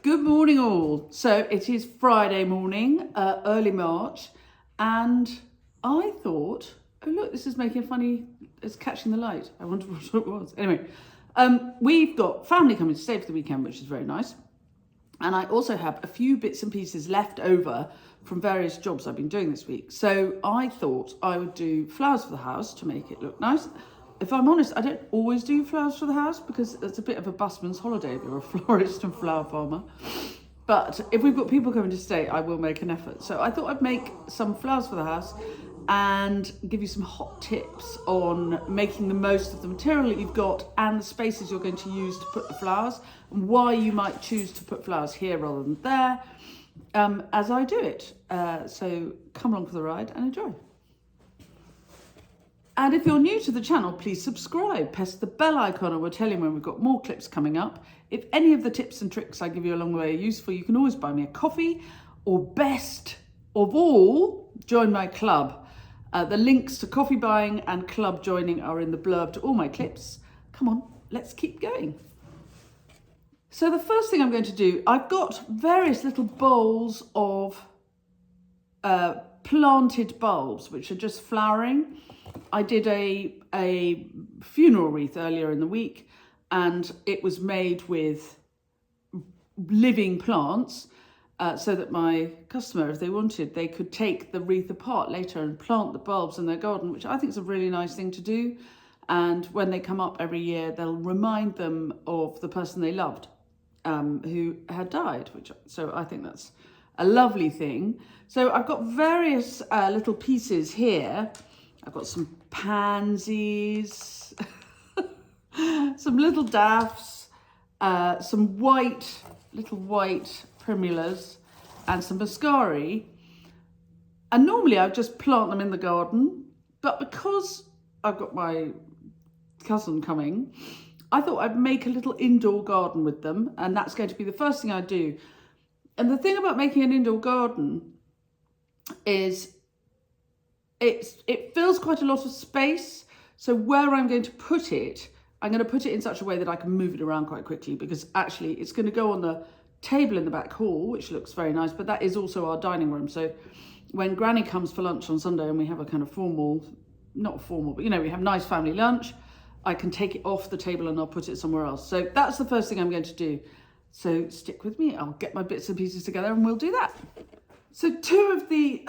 Good morning all. So it is Friday morning, early March, and I thought, oh look, this is making a funny, it's catching the light. I wonder what it was. Anyway, we've got family coming to stay for the weekend, which is very nice. And I also have a few bits and pieces left over from various jobs I've been doing this week. So I thought I would do flowers for the house to make it look nice. If I'm honest, I don't always do flowers for the house because it's a bit of a busman's holiday if you're a florist and flower farmer. But if we've got people coming to stay, I will make an effort. So I thought I'd make some flowers for the house and give you some hot tips on making the most of the material that you've got and the spaces you're going to use to put the flowers, and why you might choose to put flowers here rather than there, as I do it. So come along for the ride and enjoy. And if you're new to the channel, please subscribe, press the bell icon, and we'll tell you when we've got more clips coming up. If any of the tips and tricks I give you along the way are useful, you can always buy me a coffee, or best of all, join my club. The links to coffee buying and club joining are in the blurb to all my clips. Come on, let's keep going. So the first thing I'm going to do, I've got various little bowls of planted bulbs, which are just flowering. I did a funeral wreath earlier in the week, and it was made with living plants so that my customer, if they wanted, they could take the wreath apart later and plant the bulbs in their garden, which I think is a really nice thing to do. And when they come up every year, they'll remind them of the person they loved who had died, so I think that's a lovely thing. So I've got various little pieces here. I've got some pansies, some little daffs, some little white primulas, and some mascari. And normally I would just plant them in the garden, but because I've got my cousin coming, I thought I'd make a little indoor garden with them, and that's going to be the first thing I do. And the thing about making an indoor garden is it fills quite a lot of space. So where I'm going to put it, I'm going to put it in such a way that I can move it around quite quickly, because actually it's going to go on the table in the back hall, which looks very nice, but that is also our dining room. So when Granny comes for lunch on Sunday and we have a kind of formal, not formal, but we have nice family lunch, I can take it off the table and I'll put it somewhere else. So that's the first thing I'm going to do. So stick with me, I'll get my bits and pieces together and we'll do that. So two of the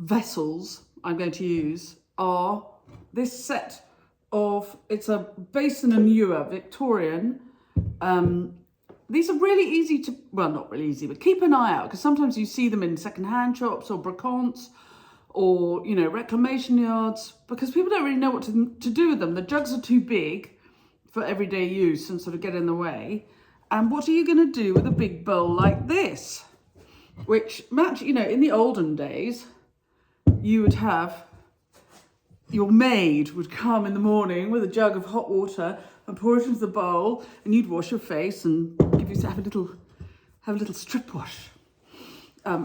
vessels I'm going to use are this set of, it's a basin and ewer, Victorian. These are really easy to, well, not really easy, but keep an eye out, because sometimes you see them in second-hand shops or brocants or, reclamation yards, because people don't really know what to do with them. The jugs are too big for everyday use and sort of get in the way. And what are you going to do with a big bowl like this? Which in the olden days, you would have, your maid would come in the morning with a jug of hot water and pour it into the bowl, and you'd wash your face and have a little strip wash.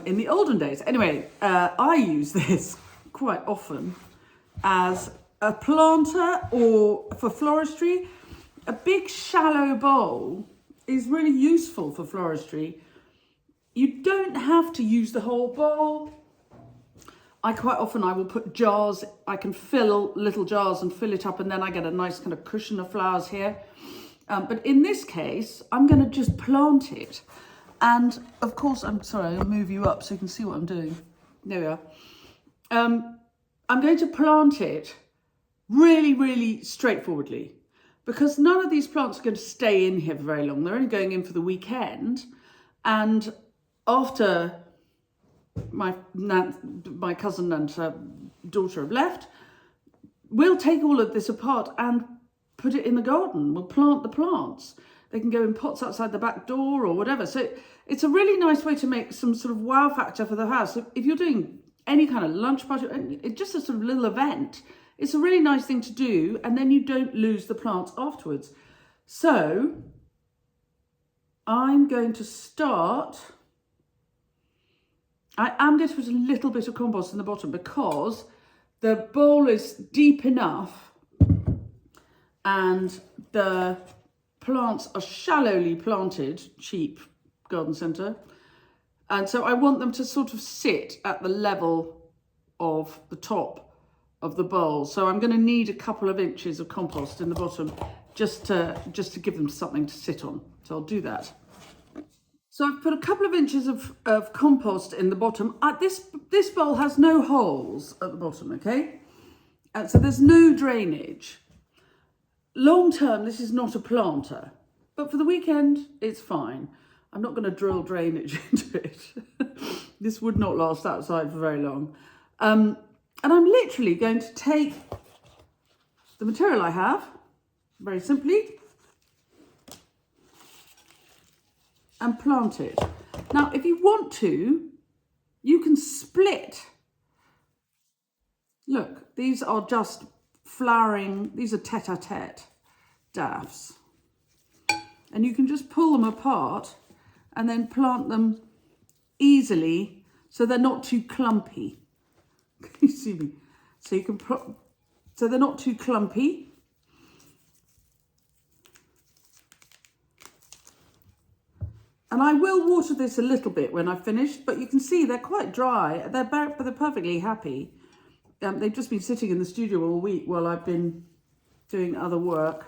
In the olden days. Anyway, I use this quite often as a planter or for floristry. A big shallow bowl is really useful for floristry. You don't have to use the whole bowl. I will put jars, I can fill little jars and fill it up, and then I get a nice kind of cushion of flowers here. But in this case, I'm going to just plant it. And of course, I'm sorry, I'll move you up so you can see what I'm doing. There we are. I'm going to plant it really, really straightforwardly, because none of these plants are going to stay in here for very long. They're only going in for the weekend. And after my cousin and her daughter have left, we'll take all of this apart and put it in the garden. We'll plant the plants. They can go in pots outside the back door or whatever. So it's a really nice way to make some sort of wow factor for the house. If you're doing any kind of lunch party, it's just a sort of little event, it's a really nice thing to do, and then you don't lose the plants afterwards. So I'm going to start. I am going to put a little bit of compost in the bottom because the bowl is deep enough and the plants are shallowly planted, cheap garden centre. And so I want them to sort of sit at the level of the top of the bowl. So I'm going to need a couple of inches of compost in the bottom just to give them something to sit on. So I'll do that. So I've put a couple of inches of compost in the bottom. This bowl has no holes at the bottom, okay? And so there's no drainage. Long term, this is not a planter, but for the weekend, it's fine. I'm not going to drill drainage into it. This would not last outside for very long. And I'm literally going to take the material I have, very simply, and plant it. Now, if you want to, you can split. Look, these are just flowering, these are tete-a-tete daffs. And you can just pull them apart and then plant them easily so they're not too clumpy. You see me? So you can so they're not too clumpy. And I will water this a little bit when I've finished, but you can see they're quite dry. They're perfectly happy. They've just been sitting in the studio all week while I've been doing other work.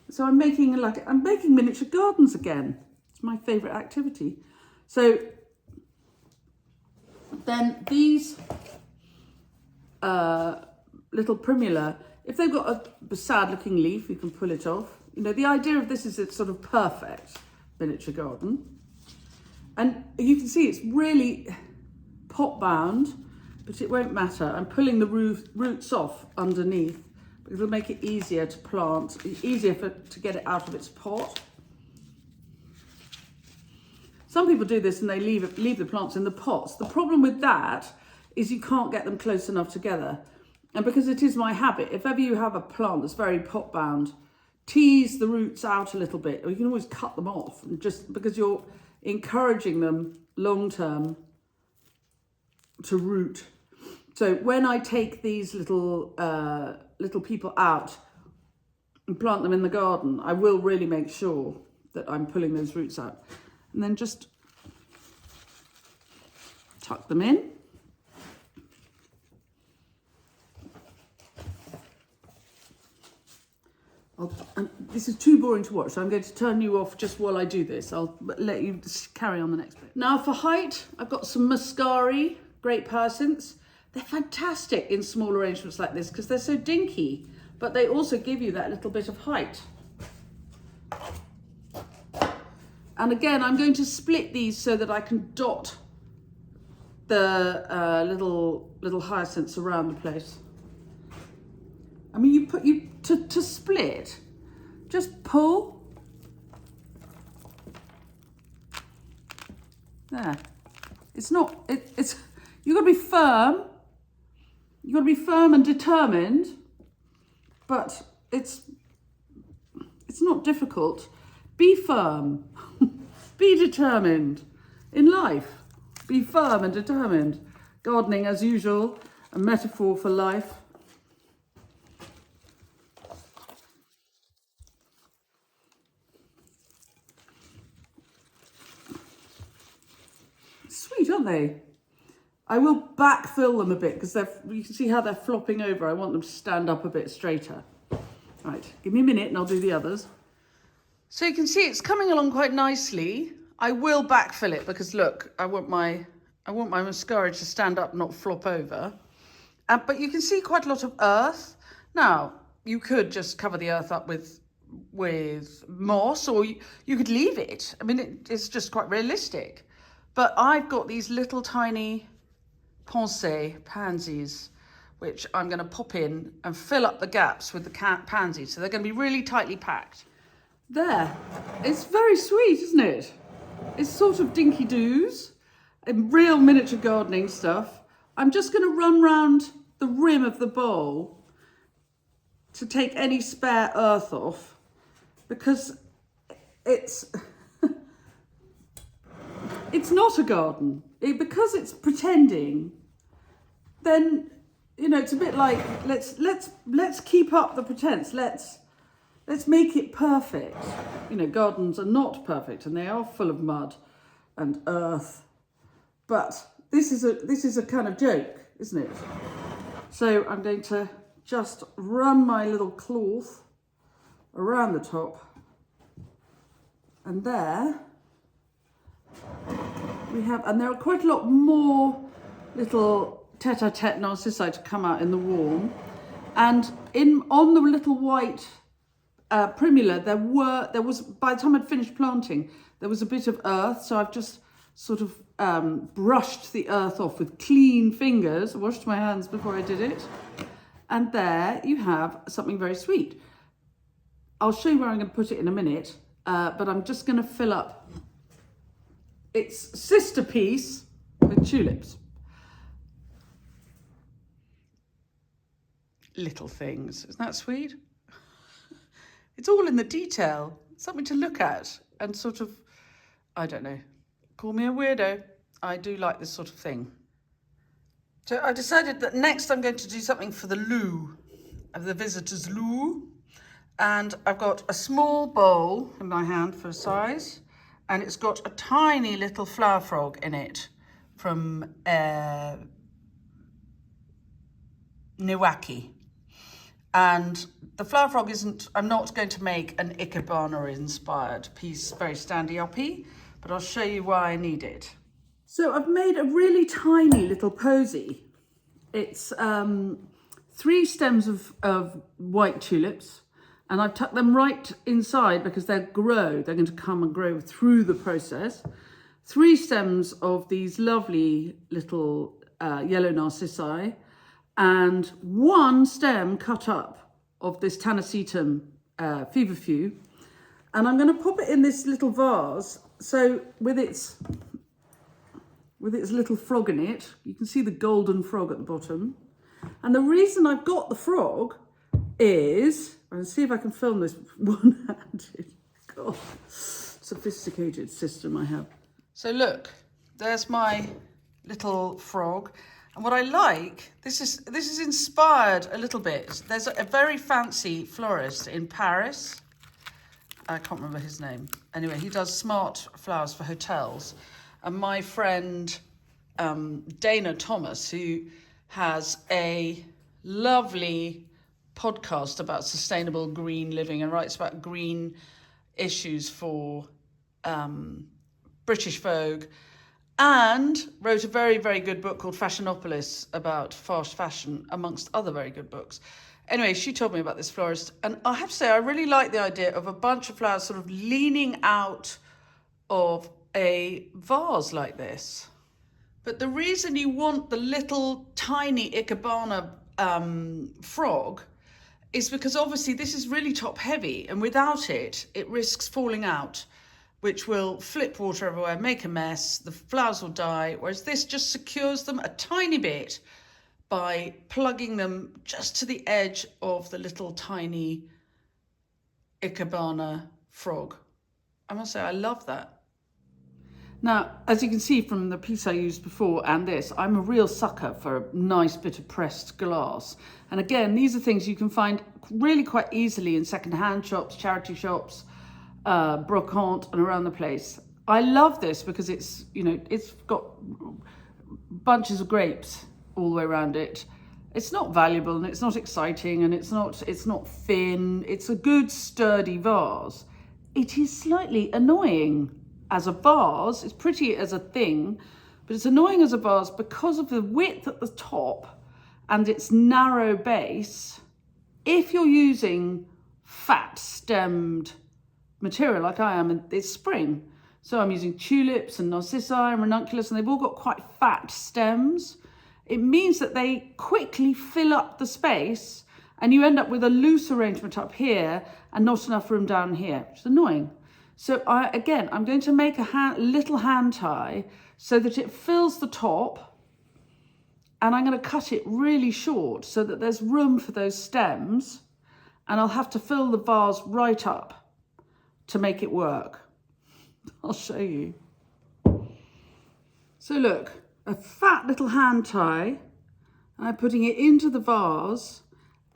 So I'm making miniature gardens again. It's my favourite activity. So then these little primula, if they've got a sad looking leaf, you can pull it off. You know, the idea of this is it's sort of perfect miniature garden. And you can see it's really pot bound, but it won't matter. I'm pulling the roots off underneath because it'll make it easier to plant, easier to get it out of its pot. Some people do this and they leave the plants in the pots. The problem with that is you can't get them close enough together. And because it is my habit, if ever you have a plant that's very pot bound, tease the roots out a little bit, or you can always cut them off, and just because you're encouraging them long term to root. So when I take these little people out and plant them in the garden, I will really make sure that I'm pulling those roots out, and then just tuck them in. And this is too boring to watch, so I'm going to turn you off just while I do this. I'll let you carry on the next bit. Now for height, I've got some Muscari, great hyacinths. They're fantastic in small arrangements like this because they're so dinky, but they also give you that little bit of height. And again, I'm going to split these so that I can dot the little hyacinths around the place. I mean, to split, just pull. There. It's you've got to be firm. You've got to be firm and determined, but it's not difficult. Be firm. Be determined. In life, be firm and determined. Gardening, as usual, a metaphor for life. Sweet, aren't they? I will backfill them a bit because you can see how they're flopping over. I want them to stand up a bit straighter. Right, give me a minute and I'll do the others. So you can see it's coming along quite nicely. I will backfill it because look, I want my Muscari to stand up, not flop over. But you can see quite a lot of earth. Now, you could just cover the earth up with moss, or you could leave it. I mean, it's just quite realistic. But I've got these little tiny pensée pansies, which I'm going to pop in and fill up the gaps with the pansies. So they're going to be really tightly packed. There. It's very sweet, isn't it? It's sort of dinky doos and real miniature gardening stuff. I'm just going to run round the rim of the bowl to take any spare earth off because it's it's not a garden. Because it's pretending, then, you know, it's a bit like, let's keep up the pretense. Let's let's make it perfect. You know, gardens are not perfect and they are full of mud and earth, but this is a kind of joke, isn't it? So I'm going to just run my little cloth around the top, and there we have, and there are quite a lot more little tete-a-tete narcissi to come out in the warm. And on the little white primula, there was, by the time I'd finished planting, there was a bit of earth, so I've just sort of brushed the earth off with clean fingers. I washed my hands before I did it. And there you have something very sweet. I'll show you where I'm going to put it in a minute, but I'm just going to fill up its sister piece with tulips. Little things, isn't that sweet? It's all in the detail, something to look at and sort of, I don't know, call me a weirdo. I do like this sort of thing. So I decided that next I'm going to do something for the loo, the visitor's loo. And I've got a small bowl in my hand for size, and it's got a tiny little flower frog in it from Newbery. And the flower frog isn't, I'm not going to make an Ikebana inspired piece, very standy uppy, but I'll show you why I need it. So I've made a really tiny little posy. It's 3 stems of white tulips, and I've tucked them right inside because they're going to come and grow through the process. 3 stems of these lovely little yellow narcissi, and 1 stem cut up of this Tanacetum feverfew. And I'm going to pop it in this little vase. So with its little frog in it, you can see the golden frog at the bottom. And the reason I've got the frog is, I'll see if I can film this one-handed. God, sophisticated system I have. So look, there's my little frog. And what I like, this is inspired a little bit. There's a very fancy florist in Paris. I can't remember his name. Anyway, he does smart flowers for hotels. And my friend Dana Thomas, who has a lovely podcast about sustainable green living and writes about green issues for British Vogue, and wrote a very, very good book called Fashionopolis about fast fashion, amongst other very good books. Anyway, she told me about this florist, and I have to say I really like the idea of a bunch of flowers sort of leaning out of a vase like this. But the reason you want the little tiny Ikebana frog is because obviously this is really top heavy, and without it, it risks falling out, which will flip water everywhere, make a mess, the flowers will die, whereas this just secures them a tiny bit by plugging them just to the edge of the little tiny Ikebana frog. I must say, I love that. Now, as you can see from the piece I used before and this, I'm a real sucker for a nice bit of pressed glass. And again, these are things you can find really quite easily in second-hand shops, charity shops, brocante and around the place. I love this because it's, you know, it's got bunches of grapes all the way around it. It's not valuable and it's not exciting and it's not thin. It's a good sturdy vase. It is slightly annoying as a vase. It's pretty as a thing, but it's annoying as a vase because of the width at the top and its narrow base. If you're using fat stemmed material like I am, it's spring. So I'm using tulips and narcissi and ranunculus, and they've all got quite fat stems. It means that they quickly fill up the space and you end up with a loose arrangement up here and not enough room down here, which is annoying. So I'm going to make a little hand tie so that it fills the top, and I'm going to cut it really short so that there's room for those stems, and I'll have to fill the vase right up to make it work. I'll show you. So look, a fat little hand tie, and I'm putting it into the vase,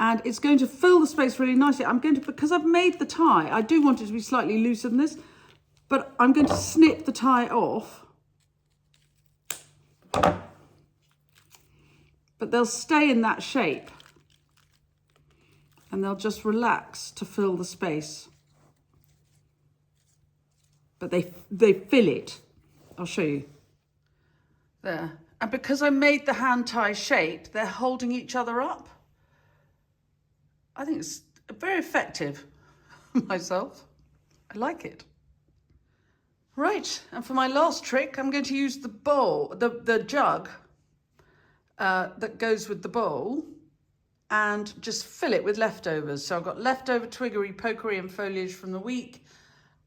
And it's going to fill the space really nicely. Because I've made the tie, I do want it to be slightly looser than this, but I'm going to snip the tie off. But they'll stay in that shape. And they'll just relax to fill the space. But they fill it. I'll show you. There. And because I made the hand tie shape, they're holding each other up. I think it's very effective myself. I like it. Right, and for my last trick, I'm going to use the bowl, the jug that goes with the bowl, and just fill it with leftovers. So I've got leftover twiggery, pokery and foliage from the week,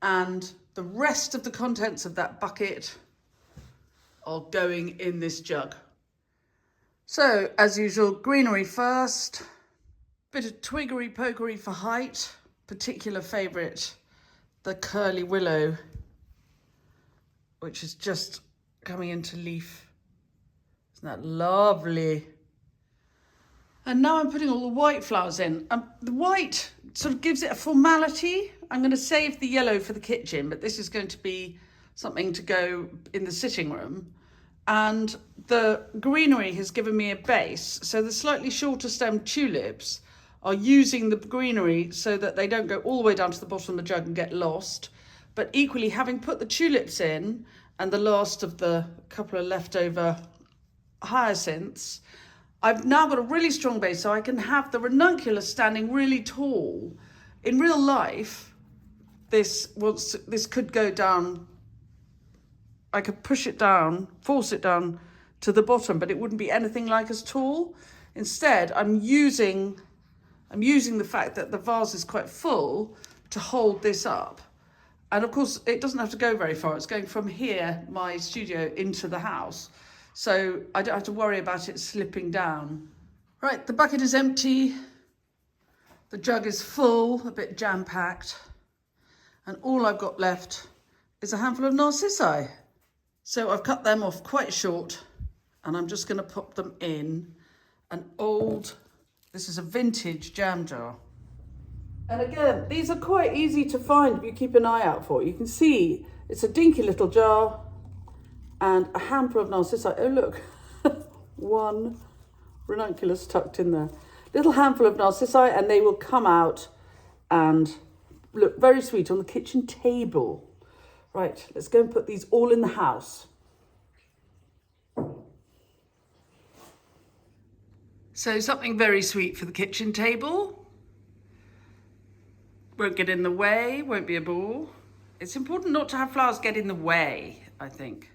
and the rest of the contents of that bucket are going in this jug. So, as usual, greenery first, bit of twiggery, pokery for height, particular favourite, the curly willow, which is just coming into leaf. Isn't that lovely? And now I'm putting all the white flowers in. The white sort of gives it a formality. I'm going to save the yellow for the kitchen, but this is going to be something to go in the sitting room. And the greenery has given me a base. So the slightly shorter stemmed tulips are using the greenery so that they don't go all the way down to the bottom of the jug and get lost. But equally, having put the tulips in and the last of the couple of leftover hyacinths, I've now got a really strong base, so I can have the ranunculus standing really tall. In real life, this could go down. I could push it down, force it down to the bottom, but it wouldn't be anything like as tall. Instead, I'm using the fact that the vase is quite full to hold this up. And of course, it doesn't have to go very far. It's going from here, my studio, into the house. So I don't have to worry about it slipping down. Right, the bucket is empty. The jug is full, a bit jam-packed. And all I've got left is a handful of narcissi. So I've cut them off quite short, and I'm just going to pop them in this is a vintage jam jar. And again, these are quite easy to find if you keep an eye out for. You can see it's a dinky little jar and a handful of narcissi. Oh, look, one ranunculus tucked in there. Little handful of narcissi, and they will come out and look very sweet on the kitchen table. Right, let's go and put these all in the house. So something very sweet for the kitchen table. Won't get in the way, won't be a bore. It's important not to have flowers get in the way, I think.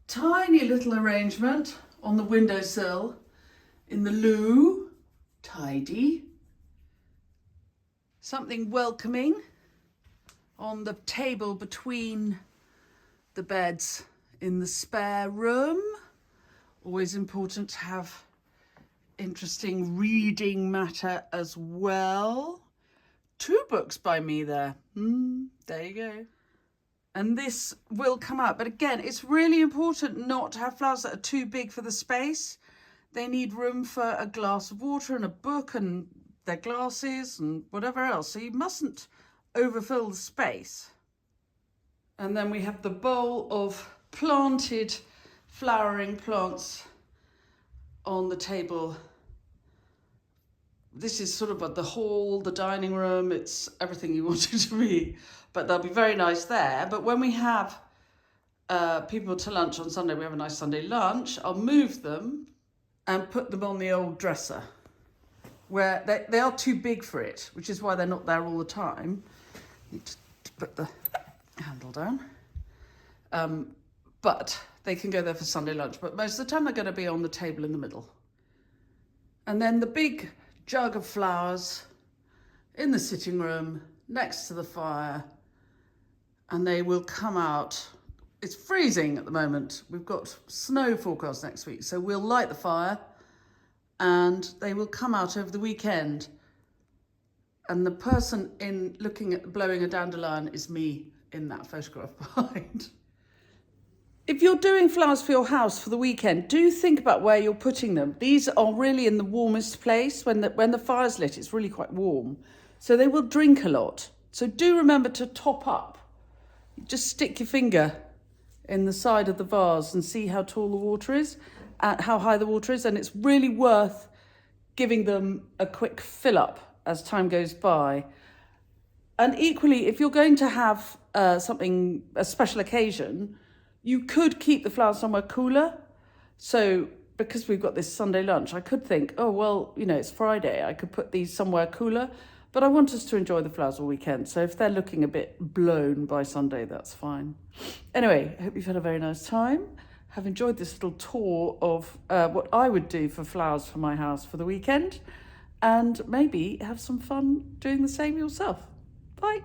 Tiny little arrangement on the windowsill in the loo. Tidy. Something welcoming on the table between the beds in the spare room. Always important to have interesting reading matter as well. 2 books by me there. There you go. And this will come out. But again, it's really important not to have flowers that are too big for the space. They need room for a glass of water and a book and their glasses and whatever else. So you mustn't overfill the space. And then we have the bowl of planted flowering plants on the table. This is sort of the hall, the dining room. It's everything you want it to be, but they'll be very nice there. But when we have people to lunch on Sunday, we have a nice Sunday lunch, I'll move them and put them on the old dresser where they are too big for it, which is why they're not there all the time. Need to put the handle down. But they can go there for Sunday lunch, but most of the time they're going to be on the table in the middle. And then the big jug of flowers in the sitting room next to the fire, and they will come out. It's freezing at the moment. We've got snow forecast next week, so we'll light the fire and they will come out over the weekend. And the person in looking at blowing a dandelion is me in that photograph behind. If you're doing flowers for your house for the weekend, do think about where you're putting them. These are really in the warmest place. When the fire's lit, it's really quite warm. So they will drink a lot. So do remember to top up. Just stick your finger in the side of the vase and see how tall the water is, how high the water is. And it's really worth giving them a quick fill up as time goes by. And equally, if you're going to have a special occasion, you could keep the flowers somewhere cooler. So because we've got this Sunday lunch, I could think, oh, well, it's Friday. I could put these somewhere cooler. But I want us to enjoy the flowers all weekend. So if they're looking a bit blown by Sunday, that's fine. Anyway, I hope you've had a very nice time. Have enjoyed this little tour of what I would do for flowers for my house for the weekend. And maybe have some fun doing the same yourself. Bye.